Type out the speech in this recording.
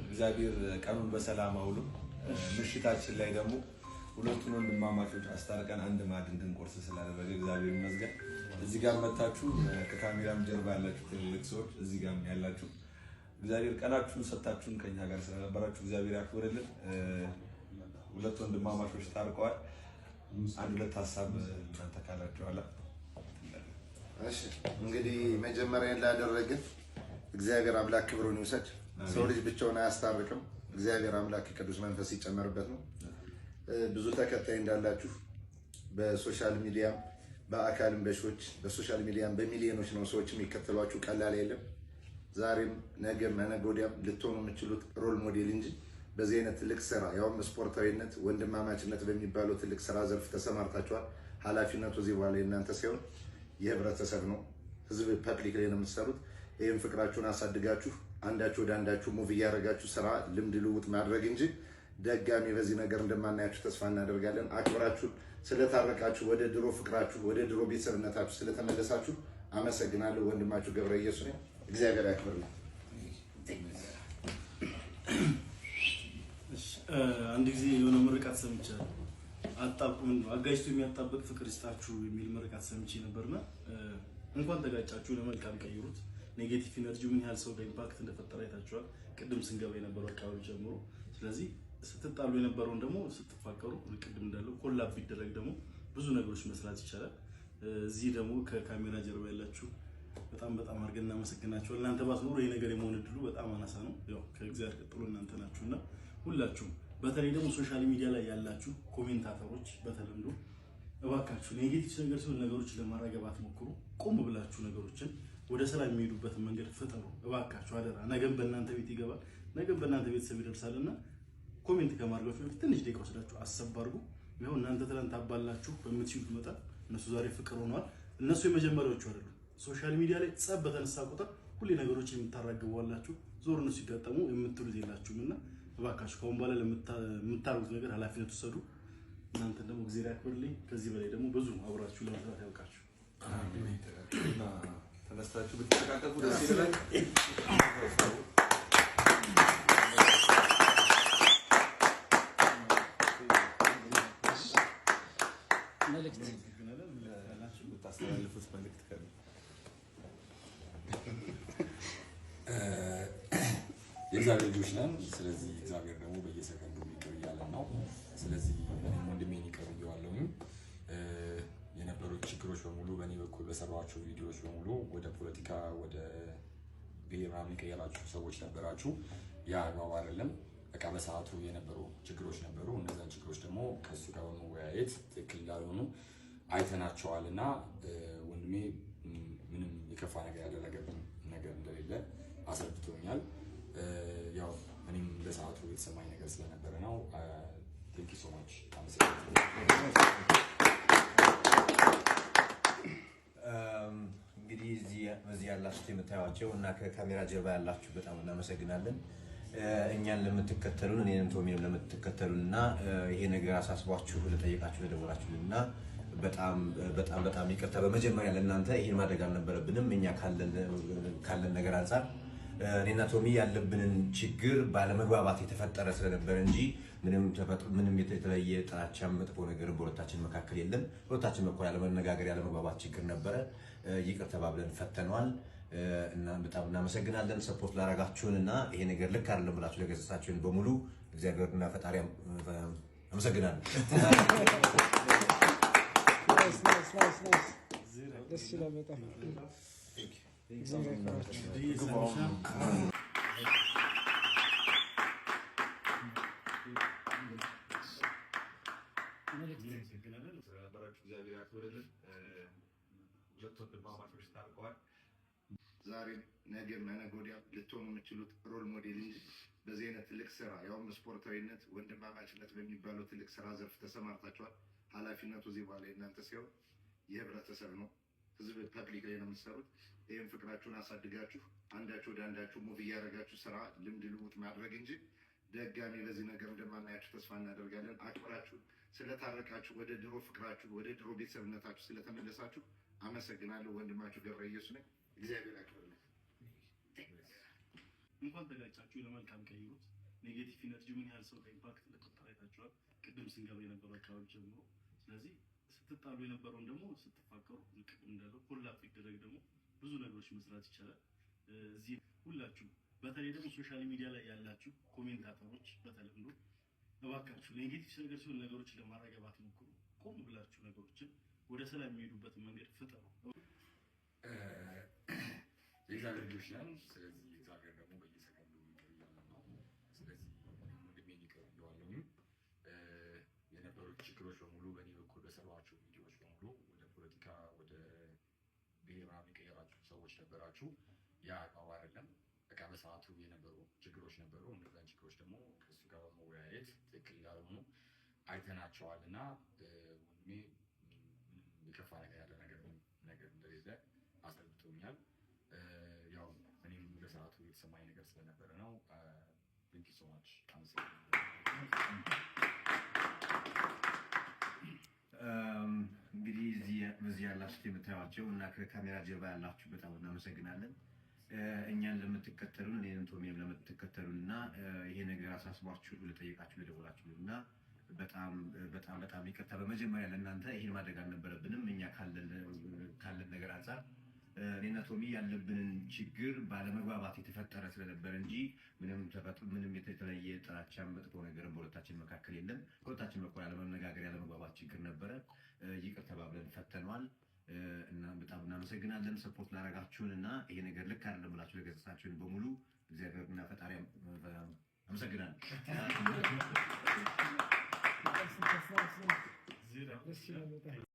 እግዚአብሔር ቀኑን በሰላም አውሎ ምሽታችን ላይ ደግሞ ሁለቱን ወንድማማቾች አስታርቀን አንድ ማዕድ እንድንቆርስ ስላደረገ እግዚአብሔር ይመስገን። እዚህ ጋር መጣችሁ ከካሜራም ጀርባ ያላችሁ ትልልቅ ሰዎች እዚህ ጋር ያላችሁ እግዚአብሔር ቀናችሁን ሰጣችሁን ከኛ ጋር ስለነበራችሁ እግዚአብሔር ያክብርልን። ሁለት ወንድማማቾች ታርቀዋል። አንድ ሁለት ሐሳብ እናንተ ካላችሁ አላ እሺ እንግዲህ መጀመሪያ ያላደረግን እግዚአብሔር አምላክ ክብሩን ይውሰድ። ሰው ልጅ ብቻውን አያስታርቅም። እግዚአብሔር አምላክ ቅዱስ መንፈስ ይጨመርበት ነው። ብዙ ተከታይ እንዳላችሁ በሶሻል ሚዲያም በአካልም በሾች በሶሻል ሚዲያም በሚሊዮኖች ነው ሰዎች የሚከተሏችሁ። ቀላል የለም። ዛሬም ነገም ነገ ወዲያም ልትሆኑ የምትችሉት ሮል ሞዴል እንጂ በዚህ አይነት ትልቅ ስራ ያውም ስፖርታዊነት ወንድማማችነት በሚባለው ትልቅ ስራ ዘርፍ ተሰማርታችኋል። ኃላፊነቱ እዚህ በኋላ እናንተ ሳይሆን የህብረተሰብ ነው። ህዝብ ፐብሊክ ላይ ነው የምትሰሩት። ይሄን ፍቅራችሁን አሳድጋችሁ አንዳችሁ ወደ አንዳችሁ ሙቭ እያደረጋችሁ ስራ ልምድ ልውውጥ ማድረግ እንጂ ደጋሚ በዚህ ነገር እንደማናያችሁ ተስፋ እናደርጋለን። አክብራችሁ ስለታረቃችሁ ወደ ድሮ ፍቅራችሁ ወደ ድሮ ቤተሰብነታችሁ ስለተመለሳችሁ አመሰግናለሁ። ወንድማችሁ ገብረ ኢየሱስ ነኝ። እግዚአብሔር ያክብርልኝ። አንድ ጊዜ የሆነ ምርቃት ሰምቻለሁ። አጣብቁን አጋጭቶ የሚያጣብቅ ፍቅር ይስጣችሁ የሚል ምርቃት ሰምቼ ነበርና እንኳን ተጋጫችሁ ለመልካም ቀይሩት። ኔጌቲቭ ኢነርጂ ምን ያህል ሰው በኢምፓክት እንደፈጠረ አይታችኋል። ቅድም ስንገባ የነበረው አካባቢ ጀምሮ። ስለዚህ ስትጣሉ የነበረውን ደግሞ ስትፋቀሩ ቅድም እንዳለው ኮላብ ቢደረግ ደግሞ ብዙ ነገሮች መስራት ይቻላል። እዚህ ደግሞ ከካሜራ ጀርባ ያላችሁ በጣም አድርገን እናመሰግናችኋለን። እናንተ ባትኖሩ ይሄ ነገር የመሆን እድሉ በጣም አናሳ ነው። ያው ከእግዚአብሔር ቀጥሎ እናንተ ናችሁና ሁላችሁም በተለይ ደግሞ ሶሻል ሚዲያ ላይ ያላችሁ ኮሜንታተሮች በተለምዶ እባካችሁ ኔጌቲቭ ነገር ሲሆን ነገሮችን ለማራገብ አትሞክሩ። ቆም ብላችሁ ነገሮችን ወደ ሰላም የሚሄዱበትን መንገድ ፍጠሩ እባካችሁ አደራ። ነገም በእናንተ ቤት ይገባል፣ ነገም በእናንተ ቤተሰብ ይደርሳልና ኮሜንት ከማድረጋችሁ በፊት ትንሽ ደቂቃ ወስዳችሁ አሰብ አድርጉ። ይኸው እናንተ ትናንት አባላችሁ በምትችሉት መጠን እነሱ ዛሬ ፍቅር ሆነዋል። እነሱ የመጀመሪያዎቹ አይደሉም። ሶሻል ሚዲያ ላይ ጸብ በተነሳ ቁጥር ሁሌ ነገሮች የምታራግቧላችሁ ዞር እነሱ ሲጋጠሙ የምትሉት የላችሁምና እባካችሁ ከአሁን በኋላ ለምታደርጉት ነገር ኃላፊነት ወሰዱ። እናንተ ደግሞ እግዚአብሔር ያክብርልኝ። ከዚህ በላይ ደግሞ ብዙ አብራችሁ ለመስራት ያውቃችሁ። ተነስታችሁ ብትተቃቀፉ ደስ ይላል። ታስተላልፉት መልእክት ካለ የእግዚአብሔር ልጆች ነን። ስለዚህ እግዚአብሔር ደግሞ በየሰከንዱ ይቅር እያለን ነው። ስለዚህ እኔም ወንድሜን ይቅር ብዬዋለሁ። የነበሩት ችግሮች በሙሉ በእኔ በኩል በሰራኋቸው ቪዲዮዎች በሙሉ ወደ ፖለቲካ ወደ ብሔር የቀየራችሁ ሰዎች ነበራችሁ። ያ አግባብ አይደለም። በቃ በሰዓቱ የነበሩ ችግሮች ነበሩ። እነዛን ችግሮች ደግሞ ከእሱ ጋር በመወያየት ትክክል እንዳልሆኑ አይተናቸዋል እና ወንድሜ ምንም የከፋ ነገር ያደረገብን ነገር እንደሌለ አስረድቶኛል። ያው እኔም በሰዓቱ የተሰማኝ ነገር ስለነበረ ነው። ቴንክ ዩ ሶ ማች እንግዲህ እዚህ ያላችሁ የምታዩዋቸው እና ከካሜራ ጀርባ ያላችሁ በጣም እናመሰግናለን። እኛን ለምትከተሉን እኔንም ቶሚንም ለምትከተሉን እና ይሄ ነገር አሳስቧችሁ ለጠየቃችሁ ለደወላችሁልን እና በጣም ይቅርታ በመጀመሪያ ለእናንተ ይሄን ማድረግ አልነበረብንም። እኛ ካለን ነገር አንፃር እኔና ቶሚ ያለብንን ችግር ባለመግባባት የተፈጠረ ስለነበረ እንጂ ምንም የተለየ ጥላቻም መጥፎ ነገር በሁለታችን መካከል የለም። በሁለታችን በኩል ያለመነጋገር ያለመግባባት ችግር ነበረ። ይቅር ተባብለን ፈተነዋል እና በጣም እናመሰግናለን። ሰፖርት ላደረጋችሁን እና ይሄ ነገር ልክ አይደለም ብላችሁ ለገሰጻችሁን በሙሉ እግዚአብሔርና ፈጣሪ አመሰግናለሁ። ደስ ይላል በጣም ዛሬ ነገ ነገ ወዲያ ልትሆኑ የምትችሉት ሮል ሞዴል እንጂ በዚህ አይነት ትልቅ ስራ ያውም ስፖርታዊነት ወንድማማችነት በሚባለው ትልቅ ስራ ዘርፍ ተሰማርታችኋል። ኃላፊነቱ እዚህ በኋላ እናንተ ሳይሆን የህብረተሰብ ነው። ህዝብ ፐብሊክ ላይ ነው የምትሰሩት። ይህን ፍቅራችሁን አሳድጋችሁ አንዳችሁ ወደ አንዳችሁ ሙቭ እያደረጋችሁ ስራ ልምድ ልውውጥ ማድረግ እንጂ ደጋሚ በዚህ ነገር እንደማናያችሁ ተስፋ እናደርጋለን። አክብራችሁ ስለታረቃችሁ ወደ ድሮ ፍቅራችሁ ወደ ድሮ ቤተሰብነታችሁ ስለተመለሳችሁ አመሰግናለሁ። ወንድማችሁ ገብረ ኢየሱስ ነኝ። እግዚአብሔር ያክብርልኝ። እንኳን ተጋጫችሁ ለመልካም ቀይሩት። ኔጌቲቭ ኢነርጂ ምን ያህል ሰው ኢምፓክት እንደፈጠረ አይታችኋል፣ ቅድም ስንገባ የነበረው አካባቢ ጀምሮ። ስለዚህ ስትጣሉ የነበረውን ደግሞ ስትፋቀሩ ልቅም እንዳለው ኮላፕ ይደረግ ደግሞ ብዙ ነገሮች መስራት ይቻላል። እዚህ ሁላችሁ በተለይ ደግሞ ሶሻል ሚዲያ ላይ ያላችሁ ኮሜንታተሮች በተለምዶ እባካችሁ ኔጌቲቭ ነገር ሲሆን ነገሮችን ለማረጋጋት ሞክሩ። ቆም ብላችሁ ነገሮችን ወደ ሰላም የሚሄዱበትን መንገድ ፍጠሩ። የእግዚአብሔር ልጆች ነን። ስለዚህ እግዚአብሔር ደግሞ በየሰከንዱ ይቀርያል ነው። ስለዚህ ወንድሜን ይቅር ብየዋለሁኝ። የነበሩት ችግሮች በሙሉ በእኔ በኩል በሰሯቸው ቪዲዮዎች በሙሉ ወደ ፖለቲካ ወደ ብሔር ምናምን የቀየራችሁ ሰዎች ነበራችሁ። ያ አግባብ አይደለም። በቃ በሰዓቱ የነበሩ ችግሮች ነበሩ። እነዛን ችግሮች ደግሞ ከእሱ ጋር በመወያየት ትክክል እንዳልሆኑ አይተናቸዋል እና ወንድሜ የከፋ ነገር ያለ ነገር እንደሌለ አስረድቶኛል። ያው እኔም በሰዓቱ የተሰማኝ ነገር ስለነበረ ነው። ቴንክ ዩ ሶ ማች። እንግዲህ በዚህ ያላችሁት የምታዩቸው እና ከካሜራ ጀርባ ያላችሁ በጣም እናመሰግናለን። እኛን ለምትከተሉን እኔንም ቶሚንም ለምትከተሉን እና ይሄ ነገር አሳስቧችሁ ለጠየቃችሁ ለደወላችሁ እና በጣም ይቅርታ። በመጀመሪያ ለእናንተ ይሄን ማድረግ አልነበረብንም። እኛ ካለን ነገር አንጻር እኔና ቶሚ ያለብንን ችግር ባለመግባባት የተፈጠረ ስለነበረ እንጂ ምንም የተለየ ጥላቻ መጥፎ ነገርም በሁለታችን መካከል የለም። በሁለታችን በኩል ያለመነጋገር ያለመግባባት ችግር ነበረ። ይቅር ተባብለን ፈተነዋል እና በጣም እናመሰግናለን ሰፖርት ላደረጋችሁን እና ይሄ ነገር ልክ አይደለም ብላችሁ ለገለጻችሁን በሙሉ እግዚአብሔርና ፈጣሪ አመሰግናለሁ።